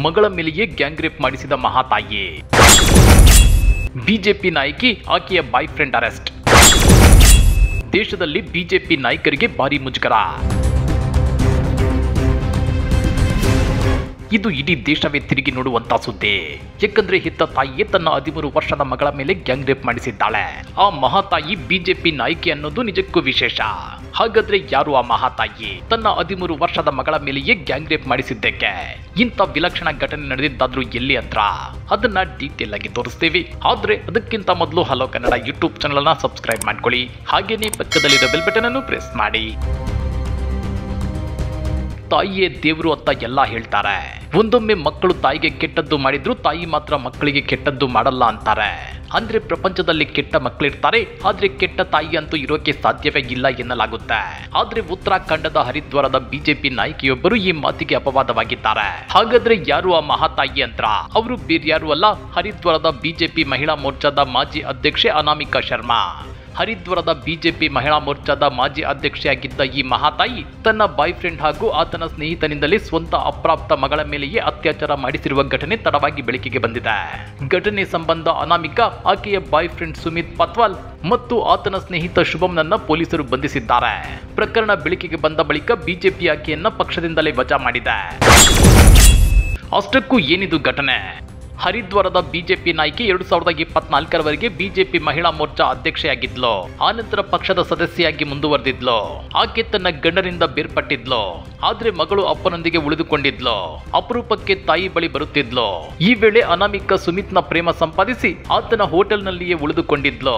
ಮಗಳ ಮೇಲೆಯೇ gang rape ಮಾಡಿಸಿದ ಮಹಾತಾಯಿ. ಬಿಜೆಪಿ ನಾಯಕಿ ಆಕೆಯ ಬಾಯ್ ಫ್ರೆಂಡ್ ಅರೆಸ್ಟ್. ದೇಶದಲ್ಲಿ ಬಿಜೆಪಿ ನಾಯಕರಿಗೆ ಭಾರಿ ಮುಜುಗರ. ಇದು ಇಡೀ ದೇಶವೇ ತಿರುಗಿ ನೋಡುವಂತ ಸುದ್ದಿ. ಯಾಕಂದ್ರೆ ಹೆತ್ತ ತಾಯಿಯೇ ತನ್ನ 13 ವರ್ಷದ ಮಗಳ ಮೇಲೆ ಗ್ಯಾಂಗ್ ರೇಪ್ ಮಾಡಿಸಿದ್ದಾಳೆ. ಆ ಮಹಾತಾಯಿ ಬಿಜೆಪಿ ನಾಯಕಿ ಅನ್ನೋದು ನಿಜಕ್ಕೂ ವಿಶೇಷ. ಹಾಗಾದ್ರೆ ಯಾರು ಆ ಮಹಾತಾಯಿ? ತನ್ನ 13 ವರ್ಷದ ಮಗಳ ಮೇಲೆಯೇ ಗ್ಯಾಂಗ್ ರೇಪ್ ಮಾಡಿಸಿದ್ದಕ್ಕೆ ಇಂಥ ವಿಲಕ್ಷಣ ಘಟನೆ ನಡೆದಿದ್ದಾದ್ರೂ ಎಲ್ಲಿ ಅಂತ ಅದನ್ನ ಡೀಟೇಲ್ ಆಗಿ ತೋರಿಸ್ತೀವಿ. ಆದ್ರೆ ಅದಕ್ಕಿಂತ ಮೊದಲು ಹಲೋ ಕನ್ನಡ ಯೂಟ್ಯೂಬ್ ಚಾನಲ್ ಅನ್ನ ಸಬ್ಸ್ಕ್ರೈಬ್ ಮಾಡ್ಕೊಳ್ಳಿ. ಹಾಗೇನೆ ಪಕ್ಕದಲ್ಲಿರೋ ಬೆಲ್ ಬಟನ್ ಅನ್ನು ಪ್ರೆಸ್ ಮಾಡಿ. ತಾಯಿಯೇ ದೇವರು ಅಂತ ಎಲ್ಲ ಹೇಳ್ತಾರೆ. ಒಂದೊಮ್ಮೆ ಮಕ್ಕಳು ತಾಯಿಗೆ ಕೆಟ್ಟದ್ದು ಮಾಡಿದ್ರು ತಾಯಿ ಮಾತ್ರ ಮಕ್ಕಳಿಗೆ ಕೆಟ್ಟದ್ದು ಮಾಡಲ್ಲ ಅಂತಾರೆ. ಅಂದ್ರೆ ಪ್ರಪಂಚದಲ್ಲಿ ಕೆಟ್ಟ ಮಕ್ಕಳಿರ್ತಾರೆ, ಆದ್ರೆ ಕೆಟ್ಟ ತಾಯಿ ಅಂತೂ ಇರೋಕೆ ಸಾಧ್ಯವೇ ಇಲ್ಲ ಎನ್ನಲಾಗುತ್ತೆ. ಆದ್ರೆ ಉತ್ತರಾಖಂಡದ ಹರಿದ್ವಾರದ ಬಿಜೆಪಿ ನಾಯಕಿಯೊಬ್ಬರು ಈ ಮಾತಿಗೆ ಅಪವಾದವಾಗಿದ್ದಾರೆ. ಹಾಗಾದ್ರೆ ಯಾರು ಆ ಮಹಾತಾಯಿ ಅಂತ? ಅವರು ಬೇರ್ಯಾರು ಅಲ್ಲ, ಹರಿದ್ವಾರದ ಬಿಜೆಪಿ ಮಹಿಳಾ ಮೋರ್ಚಾದ ಮಾಜಿ ಅಧ್ಯಕ್ಷೆ ಅನಾಮಿಕಾ ಶರ್ಮಾ. ಹರಿದ್ವಾರದ ಬಿಜೆಪಿ ಮಹಿಳಾ ಮೋರ್ಚಾದ ಮಾಜಿ ಅಧ್ಯಕ್ಷೆಯಾಗಿದ್ದ ಈ ಮಹಾತಾಯಿ ತನ್ನ ಬಾಯ್ ಫ್ರೆಂಡ್ ಹಾಗೂ ಆತನ ಸ್ನೇಹಿತನಿಂದಲೇ ಸ್ವಂತ ಅಪ್ರಾಪ್ತ ಮಗಳ ಮೇಲೆಯೇ ಅತ್ಯಾಚಾರ ಮಾಡಿಸಿರುವ ಘಟನೆ ತಡವಾಗಿ ಬೆಳಕಿಗೆ ಬಂದಿದೆ. ಘಟನೆ ಸಂಬಂಧ ಅನಾಮಿಕಾ, ಆಕೆಯ ಬಾಯ್ ಫ್ರೆಂಡ್ ಸುಮಿತ್ ಪತ್ವಾಲ್ ಮತ್ತು ಆತನ ಸ್ನೇಹಿತ ಶುಭಂನನ್ನ ಪೊಲೀಸರು ಬಂಧಿಸಿದ್ದಾರೆ. ಪ್ರಕರಣ ಬೆಳಕಿಗೆ ಬಂದ ಬಳಿಕ ಬಿಜೆಪಿ ಆಕೆಯನ್ನ ಪಕ್ಷದಿಂದಲೇ ವಜಾ ಮಾಡಿದೆ. ಅಷ್ಟಕ್ಕೂ ಏನಿದು ಘಟನೆ? ಹರಿದ್ವಾರದ ಬಿಜೆಪಿ ನಾಯಕಿ 2024ರವರೆಗೆ ಬಿಜೆಪಿ ಮಹಿಳಾ ಮೋರ್ಚಾ ಅಧ್ಯಕ್ಷೆಯಾಗಿದ್ಲು. ಆನಂತರ ಪಕ್ಷದ ಸದಸ್ಯೆಯಾಗಿ ಮುಂದುವರೆದಿದ್ಲು. ಆಕೆ ತನ್ನ ಗಂಡನಿಂದ ಬೇರ್ಪಟ್ಟಿದ್ಲು. ಆದ್ರೆ ಮಗಳು ಅಪ್ಪನೊಂದಿಗೆ ಉಳಿದುಕೊಂಡಿದ್ಲು. ಅಪರೂಪಕ್ಕೆ ತಾಯಿ ಬಳಿ ಬರುತ್ತಿದ್ಲು. ಈ ವೇಳೆ ಅನಾಮಿಕಾ ಸುಮಿತ್ನ ಪ್ರೇಮ ಸಂಪಾದಿಸಿ ಆತನ ಹೋಟೆಲ್ನಲ್ಲಿಯೇ ಉಳಿದುಕೊಂಡಿದ್ಲು.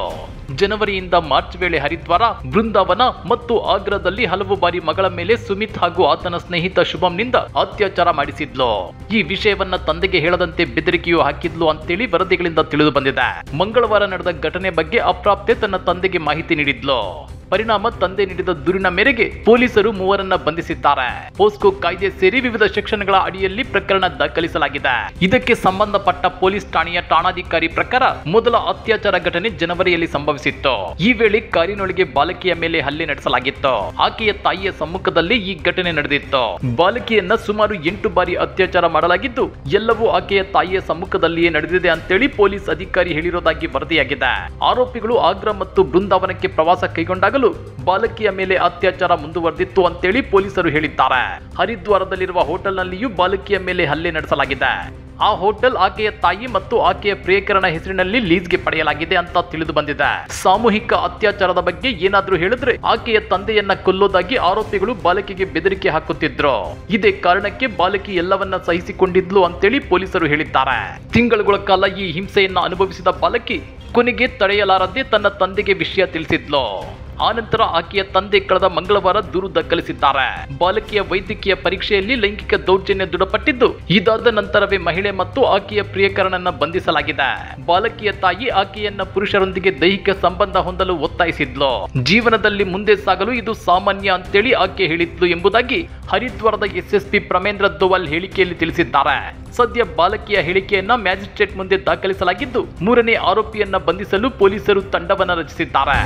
ಜನವರಿಯಿಂದ ಮಾರ್ಚ್ ವೇಳೆ ಹರಿದ್ವಾರ, ಬೃಂದಾವನ ಮತ್ತು ಆಗ್ರಾದಲ್ಲಿ ಹಲವು ಬಾರಿ ಮಗಳ ಮೇಲೆ ಸುಮಿತ್ ಹಾಗೂ ಆತನ ಸ್ನೇಹಿತ ಶುಭಂನಿಂದ ಅತ್ಯಾಚಾರ ಮಾಡಿಸಿದ್ಲು. ಈ ವಿಷಯವನ್ನ ತಂದೆಗೆ ಹೇಳದಂತೆ ಬೆದರಿಕೆಯೂ ಹಾಕಿದ್ಲು ಅಂತೇಳಿ ವರದಿಗಳಿಂದ ತಿಳಿದು ಬಂದಿದೆ. ಮಂಗಳವಾರ ನಡೆದ ಘಟನೆ ಬಗ್ಗೆ ಅಪ್ರಾಪ್ತೆ ತನ್ನ ತಂದೆಗೆ ಮಾಹಿತಿ ನೀಡಿದ್ಲು. ಪರಿಣಾಮ ತಂದೆ ನೀಡಿದ ದೂರಿನ ಮೇರೆಗೆ ಪೊಲೀಸರು ಮೂವರನ್ನ ಬಂಧಿಸಿದ್ದಾರೆ. ಪೋಸ್ಕೋ ಕಾಯ್ದೆ ಸೇರಿ ವಿವಿಧ ಸೆಕ್ಷನ್ಗಳ ಅಡಿಯಲ್ಲಿ ಪ್ರಕರಣ ದಾಖಲಿಸಲಾಗಿದೆ. ಇದಕ್ಕೆ ಸಂಬಂಧಪಟ್ಟ ಪೊಲೀಸ್ ಠಾಣೆಯ ಠಾಣಾಧಿಕಾರಿ ಪ್ರಕಾರ ಮೊದಲ ಅತ್ಯಾಚಾರ ಘಟನೆ ಜನವರಿಯಲ್ಲಿ ಸಂಭವಿಸಿತ್ತು. ಈ ವೇಳೆ ಕಾರಿನೊಳಗೆ ಬಾಲಕಿಯ ಮೇಲೆ ಹಲ್ಲೆ ನಡೆಸಲಾಗಿತ್ತು. ಆಕೆಯ ತಾಯಿಯ ಸಮ್ಮುಖದಲ್ಲಿ ಈ ಘಟನೆ ನಡೆದಿತ್ತು. ಬಾಲಕಿಯನ್ನ ಸುಮಾರು 8 ಬಾರಿ ಅತ್ಯಾಚಾರ ಮಾಡಲಾಗಿದ್ದು ಎಲ್ಲವೂ ಆಕೆಯ ತಾಯಿಯ ಸಮ್ಮುಖದಲ್ಲಿಯೇ ನಡೆದಿದೆ ಅಂತೇಳಿ ಪೊಲೀಸ್ ಅಧಿಕಾರಿ ಹೇಳಿರೋದಾಗಿ ವರದಿಯಾಗಿದೆ. ಆರೋಪಿಗಳು ಆಗ್ರಾ ಮತ್ತು ಬೃಂದಾವನಕ್ಕೆ ಪ್ರವಾಸ ಕೈಗೊಂಡಾಗಲೂ ಬಾಲಕಿಯ ಮೇಲೆ ಅತ್ಯಾಚಾರ ಮುಂದುವರೆದಿತ್ತು ಅಂತೇಳಿ ಪೊಲೀಸರು ಹೇಳಿದ್ದಾರೆ. ಹರಿದ್ವಾರದಲ್ಲಿರುವ ಹೋಟೆಲ್ನಲ್ಲಿಯೂ ಬಾಲಕಿಯ ಮೇಲೆ ಹಲ್ಲೆ ನಡೆಸಲಾಗಿದೆ. ಆ ಹೋಟೆಲ್ ಆಕೆಯ ತಾಯಿ ಮತ್ತು ಆಕೆಯ ಪ್ರಿಯಕರನ ಹೆಸರಿನಲ್ಲಿ ಲೀಸ್ಗೆ ಪಡೆಯಲಾಗಿದೆ ಅಂತ ತಿಳಿದು ಬಂದಿದೆ. ಸಾಮೂಹಿಕ ಅತ್ಯಾಚಾರದ ಬಗ್ಗೆ ಏನಾದ್ರೂ ಹೇಳಿದ್ರೆ ಆಕೆಯ ತಂದೆಯನ್ನ ಕೊಲ್ಲೋದಾಗಿ ಆರೋಪಿಗಳು ಬಾಲಕಿಗೆ ಬೆದರಿಕೆ ಹಾಕುತ್ತಿದ್ರು. ಇದೇ ಕಾರಣಕ್ಕೆ ಬಾಲಕಿ ಎಲ್ಲವನ್ನ ಸಹಿಸಿಕೊಂಡಿದ್ಲು ಅಂತೇಳಿ ಪೊಲೀಸರು ಹೇಳಿದ್ದಾರೆ. ತಿಂಗಳುಗಳ ಕಾಲ ಈ ಹಿಂಸೆಯನ್ನ ಅನುಭವಿಸಿದ ಬಾಲಕಿ ಕೊನೆಗೆ ತಡೆಯಲಾರದೆ ತನ್ನ ತಂದೆಗೆ ವಿಷಯ ತಿಳಿಸಿದ್ಲು. ಆನಂತರ ಆಕೆಯ ತಂದೆ ಕಳೆದ ಮಂಗಳವಾರ ದೂರು ದಾಖಲಿಸಿದ್ದಾರೆ. ಬಾಲಕಿಯ ವೈದ್ಯಕೀಯ ಪರೀಕ್ಷೆಯಲ್ಲಿ ಲೈಂಗಿಕ ದೌರ್ಜನ್ಯ ದೃಢಪಟ್ಟಿದ್ದು, ಇದಾದ ನಂತರವೇ ಮಹಿಳೆ ಮತ್ತು ಆಕೆಯ ಪ್ರಿಯಕರನನ್ನ ಬಂಧಿಸಲಾಗಿದೆ. ಬಾಲಕಿಯ ತಾಯಿ ಆಕೆಯನ್ನ ಪುರುಷರೊಂದಿಗೆ ದೈಹಿಕ ಸಂಬಂಧ ಹೊಂದಲು ಒತ್ತಾಯಿಸಿದ್ಲು. ಜೀವನದಲ್ಲಿ ಮುಂದೆ ಸಾಗಲು ಇದು ಸಾಮಾನ್ಯ ಅಂತೇಳಿ ಆಕೆ ಹೇಳಿದ್ಲು ಎಂಬುದಾಗಿ ಹರಿದ್ವಾರದ ಎಸ್ಎಸ್ಪಿ ಪ್ರಮೇಂದ್ರ ದೋವಲ್ ಹೇಳಿಕೆಯಲ್ಲಿ ತಿಳಿಸಿದ್ದಾರೆ. ಸದ್ಯ ಬಾಲಕಿಯ ಹೇಳಿಕೆಯನ್ನ ಮ್ಯಾಜಿಸ್ಟ್ರೇಟ್ ಮುಂದೆ ದಾಖಲಿಸಲಾಗಿದ್ದು 3ನೇ ಆರೋಪಿಯನ್ನ ಬಂಧಿಸಲು ಪೊಲೀಸರು ತಂಡವನ್ನ ರಚಿಸಿದ್ದಾರೆ.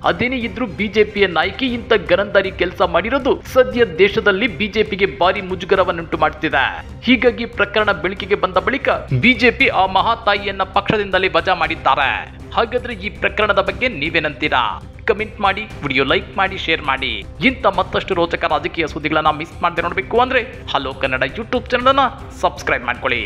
ಅದೇನೇ ಇದ್ರೂ ಬಿಜೆಪಿಯ ನಾಯಕಿ ಇಂಥ ಗರಂದಾರಿ ಕೆಲಸ ಮಾಡಿರೋದು ಸದ್ಯ ದೇಶದಲ್ಲಿ ಬಿಜೆಪಿಗೆ ಭಾರಿ ಮುಜುಗರವನ್ನುಂಟು ಮಾಡುತ್ತಿದೆ. ಹೀಗಾಗಿ ಪ್ರಕರಣ ಬೆಳಕಿಗೆ ಬಂದ ಬಳಿಕ ಬಿಜೆಪಿ ಆ ಮಹಾತಾಯಿಯನ್ನ ಪಕ್ಷದಿಂದಲೇ ವಜಾ ಮಾಡಿದ್ದಾರೆ. ಹಾಗಾದ್ರೆ ಈ ಪ್ರಕರಣದ ಬಗ್ಗೆ ನೀವೇನಂತೀರಾ? ಕಮೆಂಟ್ ಮಾಡಿ, ವಿಡಿಯೋ ಲೈಕ್ ಮಾಡಿ, ಶೇರ್ ಮಾಡಿ. ಇಂಥ ಮತ್ತಷ್ಟು ರೋಚಕ ರಾಜಕೀಯ ಸುದ್ದಿಗಳನ್ನ ಮಿಸ್ ಮಾಡದೆ ನೋಡಬೇಕು ಅಂದ್ರೆ ಹಲೋ ಕನ್ನಡ ಯೂಟ್ಯೂಬ್ ಚಾನಲ್ ಅನ್ನ ಸಬ್ಸ್ಕ್ರೈಬ್ ಮಾಡ್ಕೊಳ್ಳಿ.